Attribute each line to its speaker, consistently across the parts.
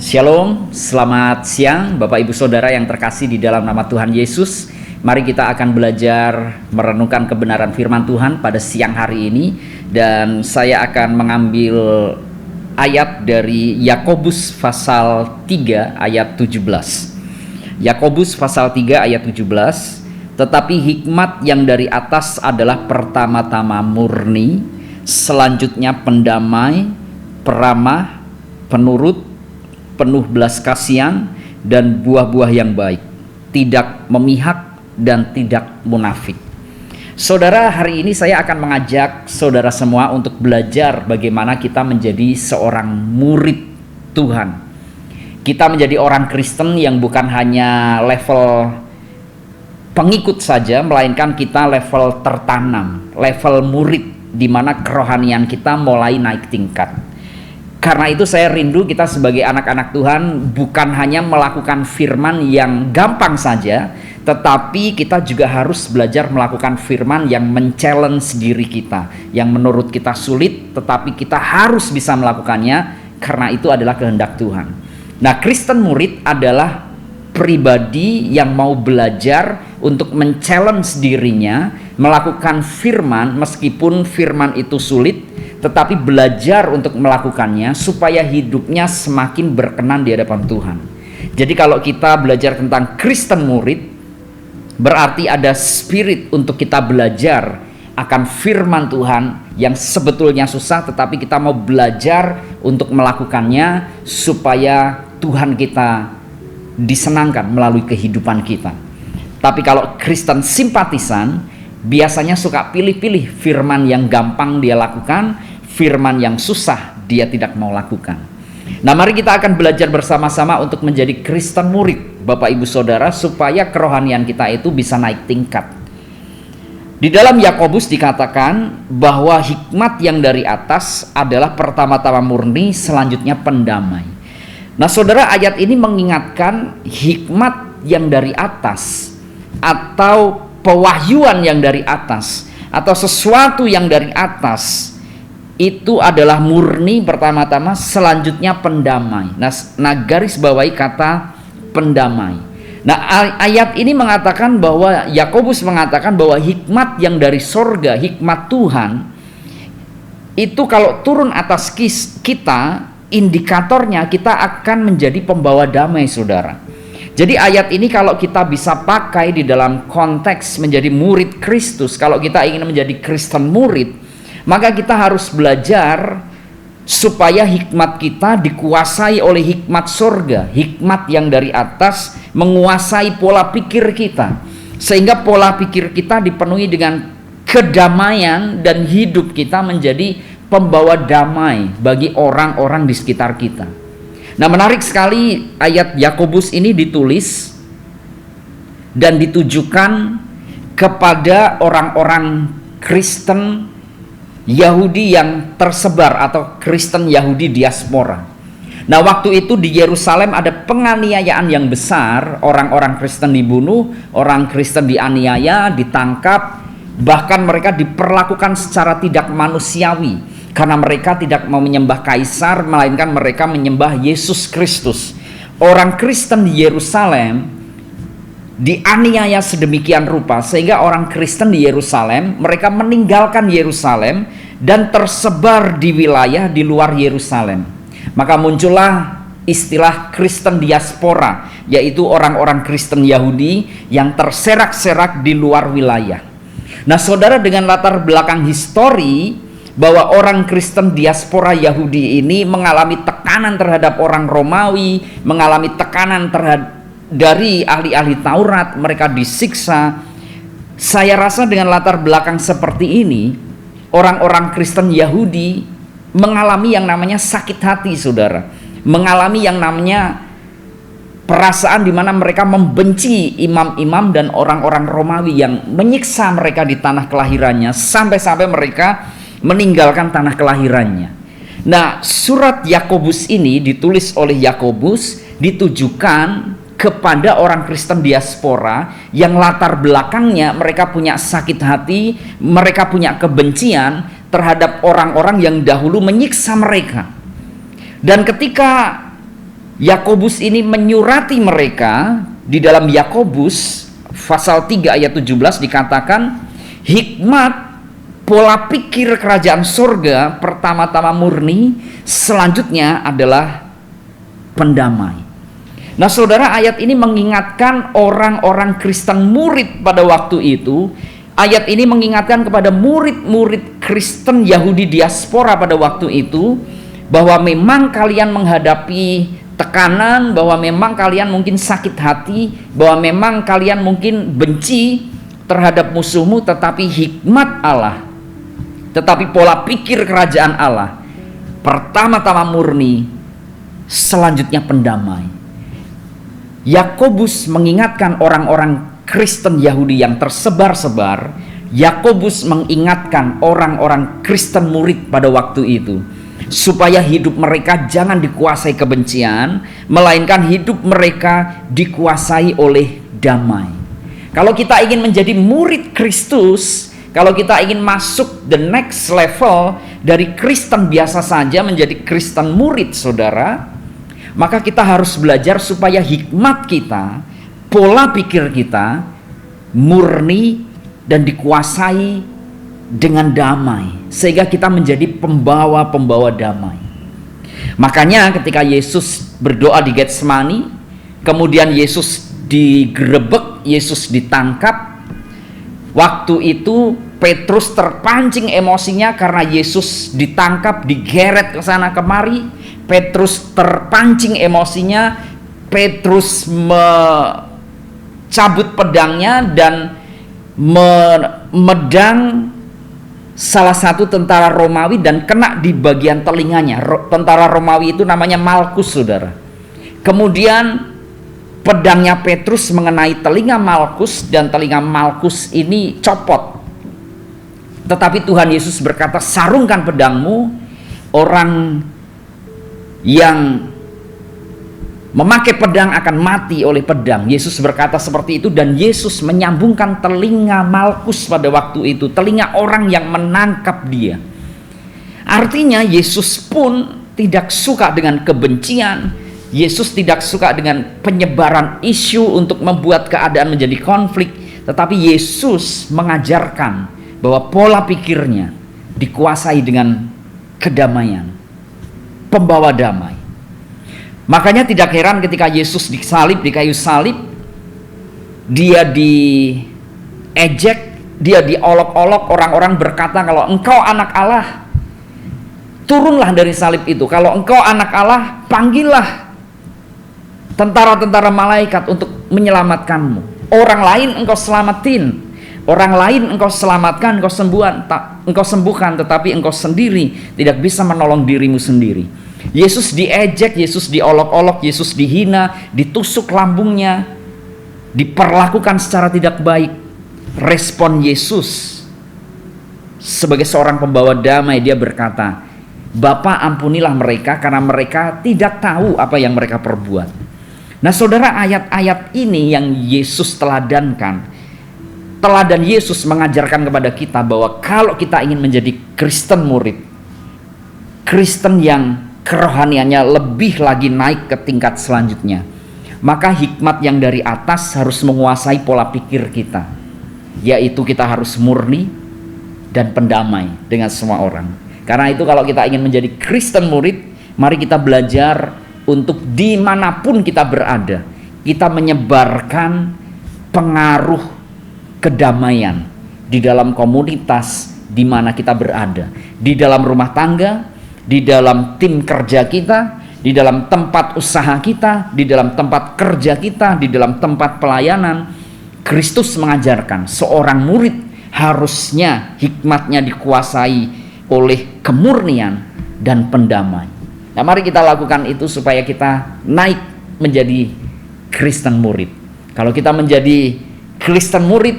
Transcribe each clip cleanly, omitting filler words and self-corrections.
Speaker 1: Shalom, selamat siang Bapak Ibu Saudara yang terkasih di dalam nama Tuhan Yesus. Mari kita akan belajar merenungkan kebenaran firman Tuhan pada siang hari ini. Dan saya akan mengambil ayat dari Yakobus pasal 3 ayat 17. Yakobus pasal 3 ayat 17. Tetapi hikmat yang dari atas adalah pertama-tama murni, selanjutnya pendamai, peramah, penurut, penuh belas kasihan dan buah-buah yang baik, tidak memihak dan tidak munafik. Saudara, hari ini saya akan mengajak saudara semua untuk belajar bagaimana kita menjadi seorang murid Tuhan. Kita menjadi orang Kristen yang bukan hanya level pengikut saja, melainkan kita level tertanam, level murid, di mana kerohanian kita mulai naik tingkat. Karena itu saya rindu kita sebagai anak-anak Tuhan bukan hanya melakukan firman yang gampang saja, tetapi kita juga harus belajar melakukan firman yang men-challenge diri kita, yang menurut kita sulit tetapi kita harus bisa melakukannya karena itu adalah kehendak Tuhan. Nah, Kristen murid adalah pribadi yang mau belajar untuk men-challenge dirinya melakukan firman meskipun firman itu sulit, tetapi belajar untuk melakukannya supaya hidupnya semakin berkenan di hadapan Tuhan. Jadi kalau kita belajar tentang Kristen murid, berarti ada spirit untuk kita belajar akan firman Tuhan yang sebetulnya susah, tetapi kita mau belajar untuk melakukannya supaya Tuhan kita disenangkan melalui kehidupan kita. Tapi kalau Kristen simpatisan, biasanya suka pilih-pilih firman yang gampang dia lakukan, firman yang susah dia tidak mau lakukan. Nah, mari kita akan belajar bersama-sama untuk menjadi Kristen murid, Bapak Ibu Saudara, supaya kerohanian kita itu bisa naik tingkat. Di dalam Yakobus dikatakan bahwa hikmat yang dari atas adalah pertama-tama murni, selanjutnya pendamai. Nah, saudara, ayat ini mengingatkan hikmat yang dari atas atau pewahyuan yang dari atas atau sesuatu yang dari atas itu adalah murni pertama-tama, selanjutnya pendamai. Nah, garis bawahi kata pendamai. Nah, ayat ini mengatakan bahwa Yakobus mengatakan bahwa hikmat yang dari sorga, hikmat Tuhan itu kalau turun atas kita, indikatornya kita akan menjadi pembawa damai, saudara. Jadi ayat ini kalau kita bisa pakai di dalam konteks menjadi murid Kristus, kalau kita ingin menjadi Kristen murid, maka kita harus belajar supaya hikmat kita dikuasai oleh hikmat sorga, hikmat yang dari atas menguasai pola pikir kita, sehingga pola pikir kita dipenuhi dengan kedamaian dan hidup kita menjadi pembawa damai bagi orang-orang di sekitar kita. Nah, menarik sekali ayat Yakobus ini ditulis dan ditujukan kepada orang-orang Kristen Yahudi yang tersebar atau Kristen Yahudi diaspora. Nah, waktu itu di Yerusalem ada penganiayaan yang besar, orang-orang Kristen dibunuh, orang Kristen dianiaya, ditangkap, bahkan mereka diperlakukan secara tidak manusiawi. Karena mereka tidak mau menyembah kaisar, melainkan mereka menyembah Yesus Kristus. Orang Kristen di Yerusalem dianiaya sedemikian rupa sehingga orang Kristen di Yerusalem, mereka meninggalkan Yerusalem dan tersebar di wilayah di luar Yerusalem. Maka muncullah istilah Kristen diaspora, yaitu orang-orang Kristen Yahudi yang terserak-serak di luar wilayah. Nah, saudara, dengan latar belakang histori bahwa orang Kristen diaspora Yahudi ini mengalami tekanan terhadap orang Romawi, mengalami tekanan dari ahli-ahli Taurat, mereka disiksa. Saya rasa dengan latar belakang seperti ini, orang-orang Kristen Yahudi mengalami yang namanya sakit hati, saudara. Mengalami yang namanya perasaan di mana mereka membenci imam-imam dan orang-orang Romawi yang menyiksa mereka di tanah kelahirannya, sampai-sampai mereka meninggalkan tanah kelahirannya. Nah, surat Yakobus ini ditulis oleh Yakobus ditujukan kepada orang Kristen diaspora yang latar belakangnya mereka punya sakit hati, mereka punya kebencian terhadap orang-orang yang dahulu menyiksa mereka. Dan ketika Yakobus ini menyurati mereka. Di dalam Yakobus pasal 3 ayat 17 dikatakan, hikmat pola pikir kerajaan surga pertama-tama murni, selanjutnya adalah pendamai. Nah saudara, ayat ini mengingatkan orang-orang Kristen murid pada waktu itu. Ayat ini mengingatkan kepada murid-murid Kristen Yahudi diaspora pada waktu itu, bahwa memang kalian menghadapi tekanan, bahwa memang kalian mungkin sakit hati, bahwa memang kalian mungkin benci terhadap musuhmu, tetapi hikmat Allah, tetapi pola pikir kerajaan Allah pertama-tama murni, selanjutnya pendamai. Yakobus mengingatkan orang-orang Kristen Yahudi yang tersebar-sebar. Yakobus mengingatkan orang-orang Kristen murid pada waktu itu, supaya hidup mereka jangan dikuasai kebencian, melainkan hidup mereka dikuasai oleh damai. Kalau kita ingin menjadi murid Kristus, kalau kita ingin masuk the next level dari Kristen biasa saja menjadi Kristen murid, saudara, maka kita harus belajar supaya hikmat kita, pola pikir kita murni dan dikuasai dengan damai, sehingga kita menjadi pembawa-pembawa damai. Makanya ketika Yesus berdoa di Getsemani, kemudian Yesus digerebek, Yesus ditangkap. Waktu itu Petrus terpancing emosinya karena Yesus ditangkap, digeret ke sana kemari. Petrus terpancing emosinya, Petrus mencabut pedangnya dan memedang salah satu tentara Romawi dan kena di bagian telinganya. Tentara Romawi itu namanya Malkus, saudara. Kemudian pedangnya Petrus mengenai telinga Malkus dan telinga Malkus ini copot. Tetapi Tuhan Yesus berkata, sarungkan pedangmu. Orang yang memakai pedang akan mati oleh pedang. Yesus berkata seperti itu, dan Yesus menyambungkan telinga Malkus pada waktu itu, telinga orang yang menangkap dia. Artinya Yesus pun tidak suka dengan kebencian. Yesus tidak suka dengan penyebaran isu untuk membuat keadaan menjadi konflik. Tetapi Yesus mengajarkan bahwa pola pikirnya dikuasai dengan kedamaian, pembawa damai. Makanya tidak heran ketika Yesus disalib di kayu salib, dia diejek, dia diolok-olok. Orang-orang berkata, kalau engkau anak Allah, turunlah dari salib itu. Kalau engkau anak Allah, panggillah tentara-tentara malaikat untuk menyelamatkanmu. Orang lain engkau selamatin, orang lain engkau selamatkan, engkau sembuhkan, tetapi engkau sendiri tidak bisa menolong dirimu sendiri. Yesus diejek, Yesus diolok-olok, Yesus dihina, ditusuk lambungnya, diperlakukan secara tidak baik. Respon Yesus sebagai seorang pembawa damai, dia berkata, Bapa, ampunilah mereka karena mereka tidak tahu apa yang mereka perbuat. Nah saudara, ayat-ayat ini yang Yesus teladankan, teladan Yesus mengajarkan kepada kita bahwa kalau kita ingin menjadi Kristen murid, Kristen yang kerohaniannya lebih lagi naik ke tingkat selanjutnya, maka hikmat yang dari atas harus menguasai pola pikir kita, yaitu kita harus murni dan pendamai dengan semua orang. Karena itu kalau kita ingin menjadi Kristen murid, mari kita belajar untuk dimanapun kita berada, kita menyebarkan pengaruh kedamaian di dalam komunitas di mana kita berada, di dalam rumah tangga, di dalam tim kerja kita, di dalam tempat usaha kita, di dalam tempat kerja kita, di dalam tempat pelayanan. Kristus mengajarkan seorang murid harusnya hikmatnya dikuasai oleh kemurnian dan pendamai. Nah mari kita lakukan itu supaya kita naik menjadi Kristen murid. Kalau kita menjadi Kristen murid,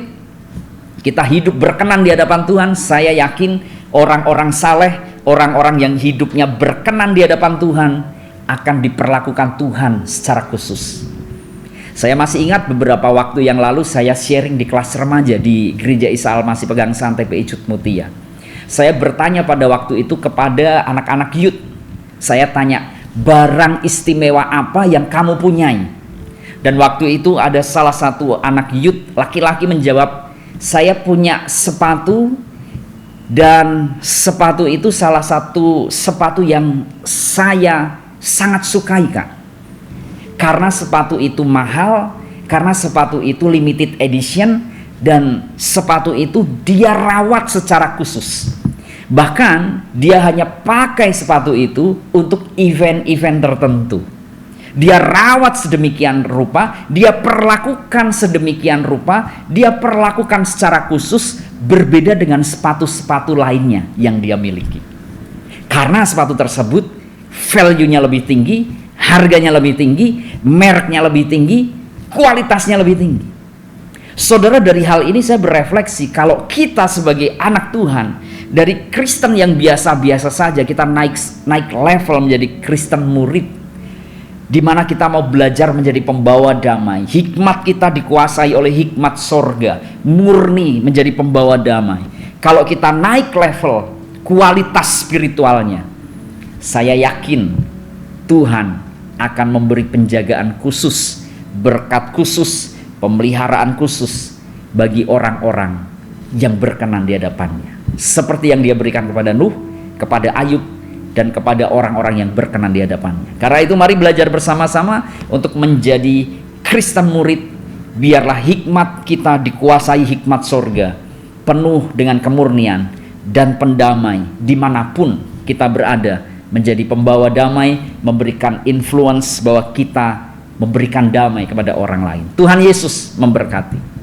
Speaker 1: kita hidup berkenan di hadapan Tuhan, saya yakin orang-orang saleh, orang-orang yang hidupnya berkenan di hadapan Tuhan akan diperlakukan Tuhan secara khusus. Saya masih ingat beberapa waktu yang lalu saya sharing di kelas remaja di Gereja Isa Al-Masih Pegangsaan TPI Cutmutia. Saya bertanya pada waktu itu kepada anak-anak youth. Saya tanya, barang istimewa apa yang kamu punyai? Dan waktu itu ada salah satu anak youth laki-laki menjawab, saya punya sepatu, dan sepatu itu salah satu sepatu yang saya sangat sukai, Kak. Karena sepatu itu mahal, karena sepatu itu limited edition, dan sepatu itu dia rawat secara khusus. Bahkan dia hanya pakai sepatu itu untuk event-event tertentu. Dia rawat sedemikian rupa, dia perlakukan sedemikian rupa, dia perlakukan secara khusus, berbeda dengan sepatu-sepatu lainnya yang dia miliki. Karena sepatu tersebut value-nya lebih tinggi, harganya lebih tinggi, mereknya lebih tinggi, kualitasnya lebih tinggi. Saudara, dari hal ini saya berefleksi, kalau kita sebagai anak Tuhan, dari Kristen yang biasa-biasa saja, kita naik level menjadi Kristen murid, di mana kita mau belajar menjadi pembawa damai. Hikmat kita dikuasai oleh hikmat sorga, murni menjadi pembawa damai. Kalau kita naik level kualitas spiritualnya, saya yakin Tuhan akan memberi penjagaan khusus, berkat khusus, pemeliharaan khusus bagi orang-orang yang berkenan di hadapannya, seperti yang dia berikan kepada Nuh, kepada Ayub, dan kepada orang-orang yang berkenan di hadapannya. Karena itu mari belajar bersama-sama untuk menjadi Kristen murid. Biarlah hikmat kita dikuasai hikmat sorga, penuh dengan kemurnian dan pendamai dimanapun kita berada, menjadi pembawa damai, memberikan influence bahwa kita memberikan damai kepada orang lain. Tuhan Yesus memberkati.